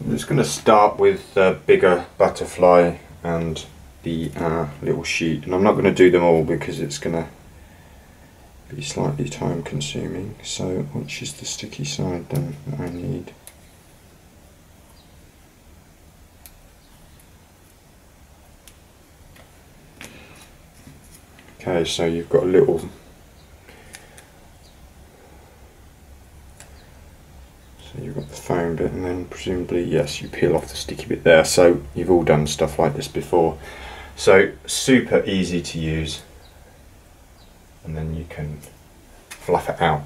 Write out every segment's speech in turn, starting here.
I'm just going to start with the bigger butterfly and the little sheet, and I'm not going to do them all because it's going to be slightly time consuming. So which is the sticky side then that I need? Okay, so you've got a little, so you've got the foam bit, and then presumably, yes, you peel off the sticky bit there. So you've all done stuff like this before, so super easy to use, and then you can fluff it out.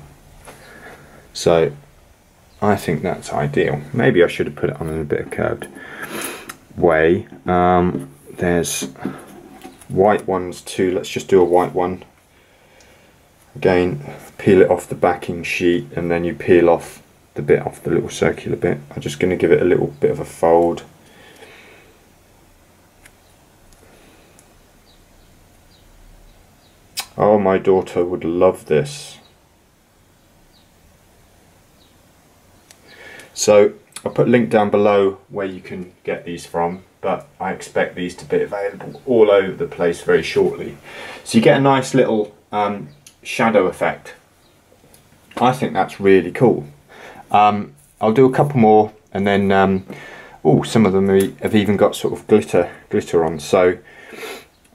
So I think that's ideal. Maybe I should have put it on in a bit of curved way. There's white ones too. Let's just do a white one. Again, peel it off the backing sheet, and then you peel off the bit off the little circular bit. I'm just going to give it a little bit of a fold. Oh, my daughter would love this. So I'll put a link down below where you can get these from, but I expect these to be available all over the place very shortly. So you get a nice little shadow effect. I think that's really cool. I'll do a couple more, and then oh, some of them have even got sort of glitter on. So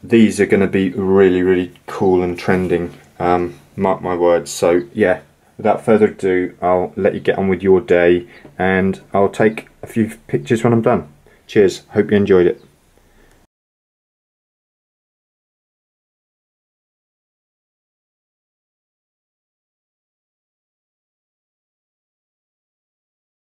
these are going to be really cool and trending. Mark my words. So yeah, without further ado, I'll let you get on with your day, and I'll take a few pictures when I'm done. Cheers, hope you enjoyed it.